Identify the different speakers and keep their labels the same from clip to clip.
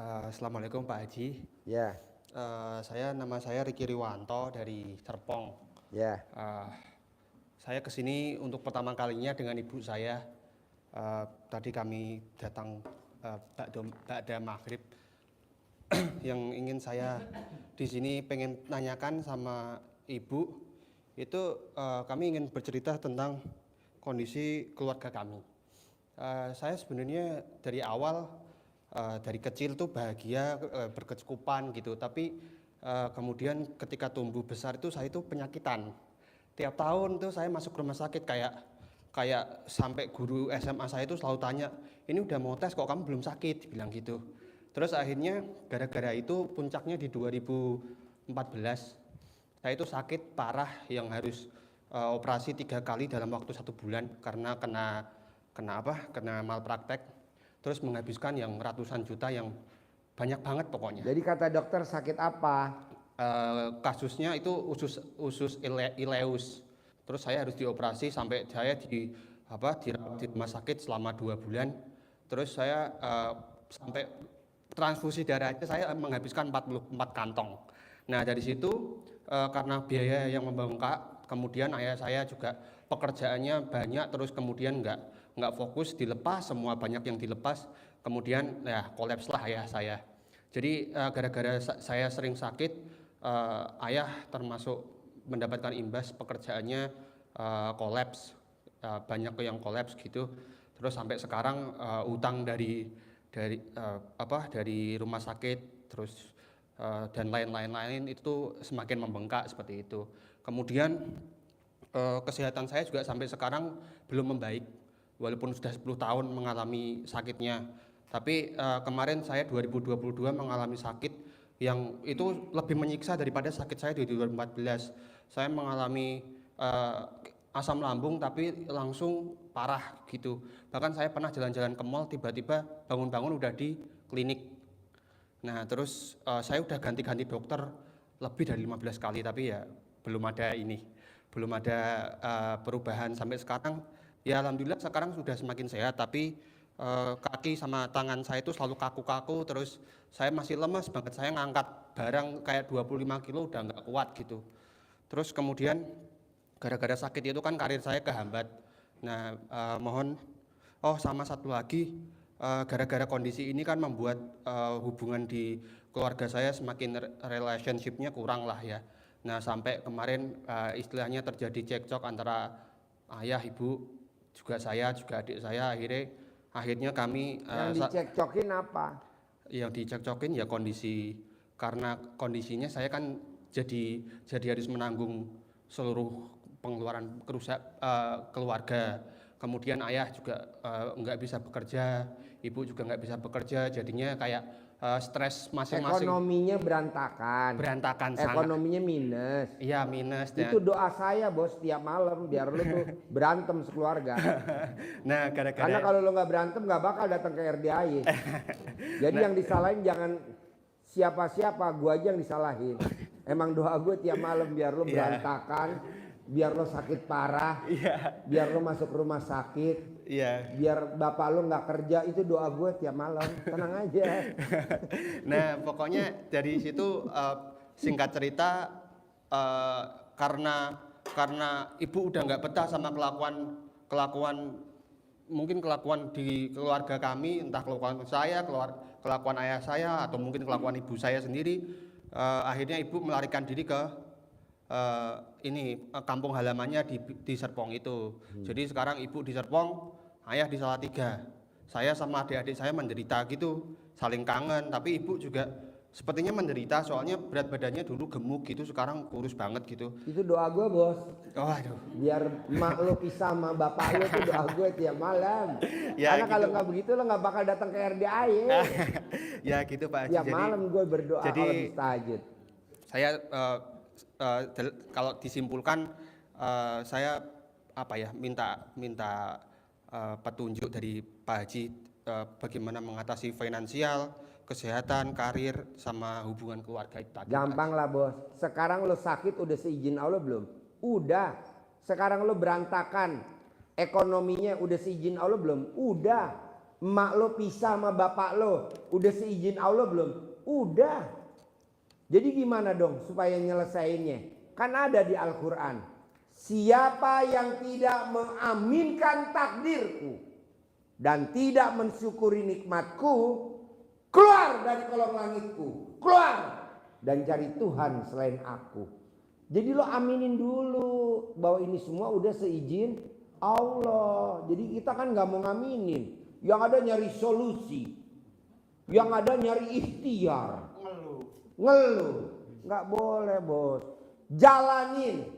Speaker 1: Assalamualaikum Pak Haji.
Speaker 2: Ya,
Speaker 1: Nama saya Riki Riwanto dari Serpong.
Speaker 2: ya.
Speaker 1: Saya kesini untuk pertama kalinya dengan ibu saya. Tadi kami datang ba'da maghrib. Yang ingin saya di sini pengen tanyakan sama ibu itu kami ingin bercerita tentang kondisi keluarga kami. Saya sebenarnya dari awal dari kecil tuh bahagia, berkecukupan gitu. Tapi kemudian ketika tumbuh besar itu saya itu penyakitan. Tiap tahun tuh saya masuk rumah sakit kayak sampai guru SMA saya itu selalu tanya, ini udah mau tes kok kamu belum sakit, bilang gitu. Terus akhirnya gara-gara itu puncaknya di 2014 saya itu sakit parah yang harus operasi 3 kali dalam waktu 1 bulan karena kena malpraktek. Terus menghabiskan yang ratusan juta yang banyak banget pokoknya.
Speaker 2: Jadi kata dokter sakit apa?
Speaker 1: Kasusnya itu usus ileus. Terus saya harus dioperasi sampai saya dirawat di rumah sakit selama 2 bulan. Terus saya sampai transfusi darah aja saya menghabiskan 44 kantong. Nah dari situ karena biaya yang membengkak, kemudian ayah saya juga pekerjaannya banyak, terus kemudian nggak fokus, dilepas semua, banyak yang dilepas, kemudian ya kolaps lah ayah saya. Jadi gara-gara saya sering sakit, ayah termasuk mendapatkan imbas, pekerjaannya kolaps, banyak yang kolaps gitu. Terus sampai sekarang utang dari rumah sakit, terus dan lain-lain itu semakin membengkak seperti itu. Kemudian kesehatan saya juga sampai sekarang belum membaik, walaupun sudah 10 tahun mengalami sakitnya. Tapi kemarin saya 2022 mengalami sakit yang itu lebih menyiksa daripada sakit saya di 2014. Saya mengalami asam lambung tapi langsung parah gitu. Bahkan saya pernah jalan-jalan ke mall, tiba-tiba bangun-bangun udah di klinik. Nah terus saya udah ganti-ganti dokter lebih dari 15 kali, tapi ya belum ada perubahan sampai sekarang. Ya alhamdulillah sekarang sudah semakin sehat, tapi kaki sama tangan saya itu selalu kaku-kaku, terus saya masih lemes banget, saya ngangkat barang kayak 25 kilo udah nggak kuat gitu. Terus kemudian gara-gara sakit itu kan karir saya kehambat. Nah sama satu lagi, gara-gara kondisi ini kan membuat hubungan di keluarga saya semakin relationship-nya kurang lah ya. Nah sampai kemarin istilahnya terjadi cekcok antara ayah, ibu, juga saya, juga adik saya. Akhirnya kami
Speaker 2: Yang dicekcokin apa?
Speaker 1: yang dicekcokin ya kondisi, karena kondisinya saya kan jadi harus menanggung seluruh pengeluaran keluarga. Kemudian ayah juga nggak bisa bekerja, ibu juga nggak bisa bekerja, jadinya kayak stres masing-masing.
Speaker 2: Ekonominya berantakan
Speaker 1: Sangat.
Speaker 2: Ekonominya minus.
Speaker 1: Iya minus.
Speaker 2: Itu doa saya bos tiap malam biar lu tuh berantem sekeluarga.
Speaker 1: Nah
Speaker 2: Karena kalau lu nggak berantem nggak bakal datang ke RDAY. Jadi yang disalahin jangan siapa-siapa, gua aja yang disalahin. Emang doa gue tiap malam biar lu berantakan, biar lo sakit parah, biar lo masuk rumah sakit, biar bapak lo nggak kerja, itu doa gue tiap malam. Tenang aja.
Speaker 1: Nah pokoknya dari situ singkat cerita, karena ibu udah nggak betah sama kelakuan di keluarga kami, entah kelakuan saya, kelakuan ayah saya, atau mungkin kelakuan ibu saya sendiri. Akhirnya ibu melarikan diri ke kampung halamannya di Serpong itu. Jadi sekarang ibu di Serpong, ayah di Salatiga. Saya sama adik-adik saya menderita gitu, saling kangen. Tapi ibu juga sepertinya menderita, soalnya berat badannya dulu gemuk gitu, sekarang kurus banget gitu.
Speaker 2: Itu doa gue bos.
Speaker 1: Oh, aduh.
Speaker 2: Biar emak lo pisah sama bapak lo, itu doa gue tiap malam.
Speaker 1: Ya,
Speaker 2: karena
Speaker 1: gitu.
Speaker 2: Kalau nggak begitu lo nggak bakal datang ke RDAY.
Speaker 1: Ya gitu Pak Haji.
Speaker 2: Tiap malam gue berdoa
Speaker 1: jadi,
Speaker 2: kalau habis tahajud.
Speaker 1: Saya kalau disimpulkan, saya minta petunjuk dari Pak Haji, bagaimana mengatasi finansial, kesehatan, karir, sama hubungan keluarga itu tadi.
Speaker 2: Gampang lah bos. Sekarang lo sakit udah seizin Allah belum? Udah. Sekarang lo berantakan, ekonominya udah seizin Allah belum? Udah. emak lo pisah sama bapak lo, udah seizin Allah belum? Udah. Jadi gimana dong supaya nyelesainnya? Kan ada di Al-Quran. Siapa yang tidak mengaminkan takdirku dan tidak mensyukuri nikmatku, keluar dari kolong langitku, keluar dan cari Tuhan selain aku. Jadi lo aminin dulu bahwa ini semua udah seizin Allah. Jadi kita kan nggak mau ngaminin. Yang ada nyari solusi, yang ada nyari ikhtiar, ngeluh. Nggak boleh bos. Jalanin,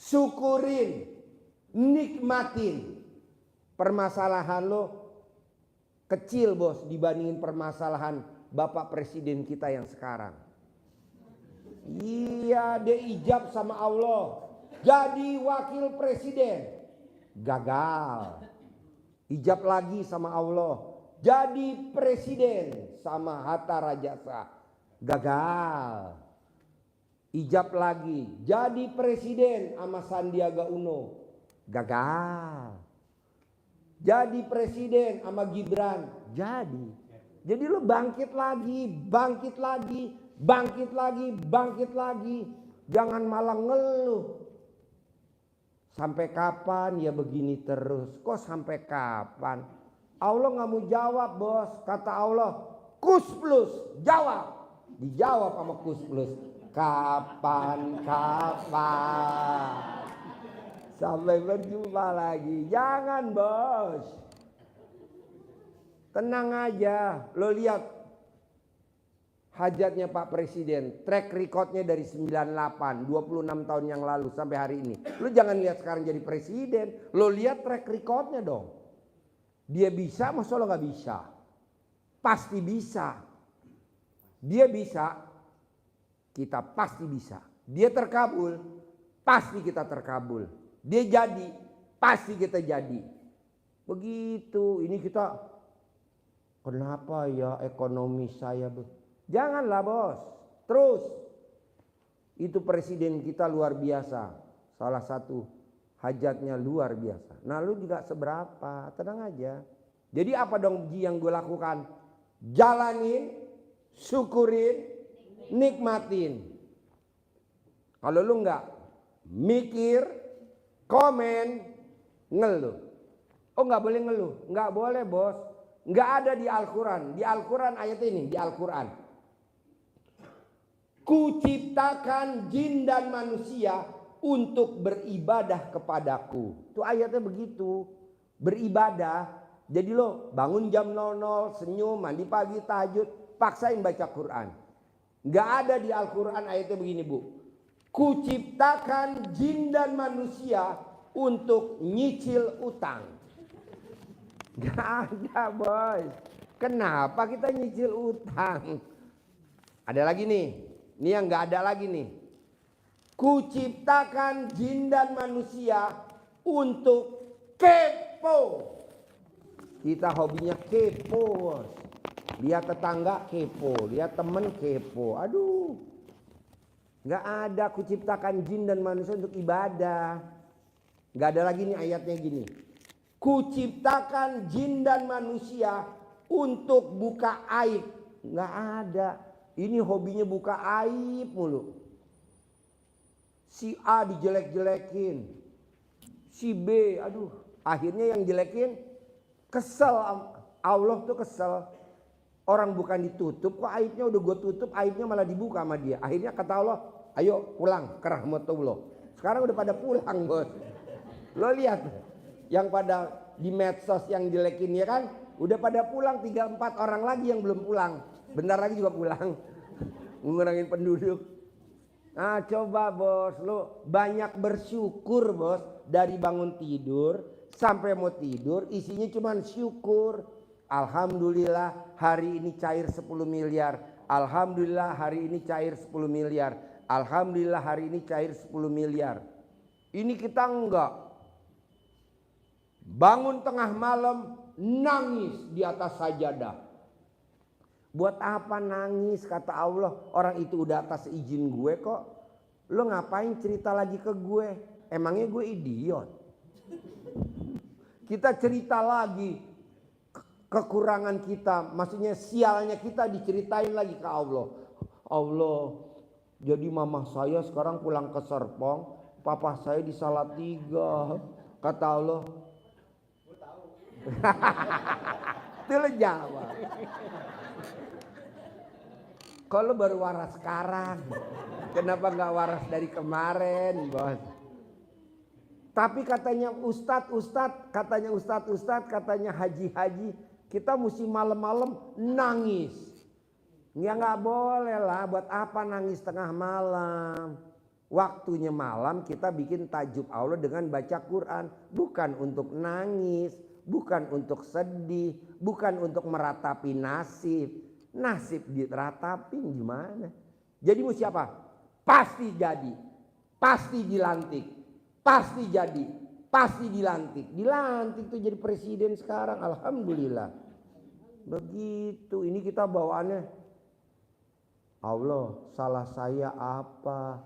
Speaker 2: syukurin, nikmatin. Permasalahan lo kecil bos dibandingin permasalahan Bapak Presiden kita yang sekarang. Iya, dia ijab sama Allah, jadi wakil presiden, gagal. Ijab lagi sama Allah, jadi presiden sama Hatta Rajasa, gagal. Ijab lagi, jadi presiden sama Sandiaga Uno, gagal. Jadi presiden sama Gibran, jadi. Jadi lo bangkit lagi, bangkit lagi, bangkit lagi, bangkit lagi. Jangan malah ngeluh. Sampai kapan ya begini terus? Kok sampai kapan? Allah nggak mau jawab bos. Kata Allah, Kus Plus jawab. Dijawab sama Kus Plus. Kapan? Sampai berjumpa lagi. Jangan bos. Tenang aja. Lo lihat hajatnya Pak Presiden, track recordnya dari 98, 26 tahun yang lalu sampai hari ini. Lo jangan lihat sekarang jadi presiden, lo lihat track recordnya dong. Dia bisa, masa lo gak bisa? Pasti bisa. Dia bisa, kita pasti bisa. Dia terkabul, pasti kita terkabul. Dia jadi, pasti kita jadi. Begitu, ini kita, kenapa ya ekonomi saya janganlah bos, terus. Itu presiden kita luar biasa. Salah satu hajatnya luar biasa. Nah lu juga seberapa, tenang aja. Jadi apa dong Ji yang gue lakukan? Jalanin, syukurin, nikmatin. Kalau lu enggak mikir, komen, ngeluh. Oh enggak boleh ngeluh, enggak boleh bos. Enggak ada di Al-Quran. Di Al-Quran ayat ini, di Al-Quran. Kuciptakan jin dan manusia untuk beribadah kepadaku. Itu ayatnya begitu. Beribadah. Jadi lo bangun jam 00, senyum, mandi pagi, tahajud, paksain baca Quran. Gak ada di Al-Quran ayatnya begini bu. Kuciptakan jin dan manusia untuk nyicil utang. Gak ada bos. Kenapa kita nyicil utang? Ada lagi nih. Ini yang gak ada lagi nih. Kuciptakan jin dan manusia untuk kepo. Kita hobinya kepo bos. Lihat tetangga kepo. Lihat temen kepo. Aduh. Gak ada kuciptakan jin dan manusia untuk ibadah. Gak ada lagi nih ayatnya gini. Kuciptakan jin dan manusia untuk buka aib. Gak ada. Ini hobinya buka aib mulu. Si A dijelek-jelekin. Si B, aduh. Akhirnya yang jelekin kesel. Allah tuh kesel. Orang bukan ditutup, kok aibnya udah gue tutup, aibnya malah dibuka sama dia. Akhirnya kata Allah, ayo pulang ke rahmatullah. Sekarang udah pada pulang bos. Lo lihat. Yang pada di medsos yang jelekin ya kan. Udah pada pulang 3-4 orang lagi yang belum pulang. Bentar lagi juga pulang. Ngurangin penduduk. Nah coba bos, lo banyak bersyukur bos. Dari bangun tidur sampai mau tidur isinya cuma syukur. Alhamdulillah hari ini cair 10 miliar. Alhamdulillah hari ini cair 10 miliar. Alhamdulillah hari ini cair 10 miliar. Ini kita enggak. Bangun tengah malam nangis di atas sajadah. Buat apa nangis kata Allah, orang itu udah atas izin gue kok. Lo ngapain cerita lagi ke gue? Emangnya gue idiot? Kita cerita lagi. kekurangan kita, maksudnya sialnya kita diceritain lagi ke Allah. Allah, jadi mama saya sekarang pulang ke Serpong, papa saya di Salatiga. Kata Allah, itu lo jawab. Kalau baru waras sekarang, kenapa nggak waras dari kemarin, bos? Tapi katanya Ustadz, katanya haji, kita mesti malam-malam nangis. Ya nggak boleh lah, buat apa nangis tengah malam? Waktunya malam kita bikin tajuk Allah dengan baca Quran. Bukan untuk nangis, bukan untuk sedih, bukan untuk meratapi nasib. Nasib diratapin gimana? Jadi mesti apa? Pasti jadi, pasti dilantik, pasti jadi, pasti dilantik. Dilantik tuh jadi presiden sekarang, alhamdulillah. Begitu, ini kita bawaannya. Allah, salah saya apa?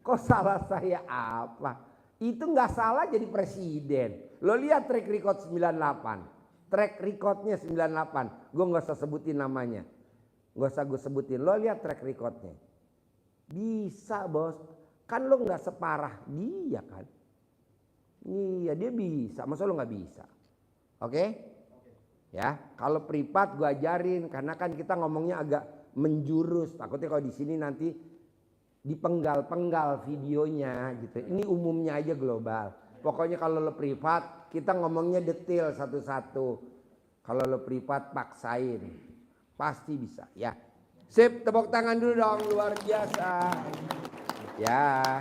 Speaker 2: Kok salah saya apa? Itu nggak salah jadi presiden. Lo lihat track record 98. Track recordnya 98. Gue nggak usah sebutin namanya. Nggak usah gue sebutin. Lo lihat track recordnya. Bisa bos. Kan lo nggak separah dia kan. Iya dia bisa. Masa lo nggak bisa? Oke? Ya. Kalau privat gue ajarin. Karena kan kita ngomongnya agak menjurus. Takutnya kalau di sini nanti dipenggal-penggal videonya gitu. Ini umumnya aja global. Pokoknya kalau lo privat kita ngomongnya detail satu-satu. Kalau lo privat paksain. Pasti bisa ya. Sip, tepuk tangan dulu dong, luar biasa. Ya.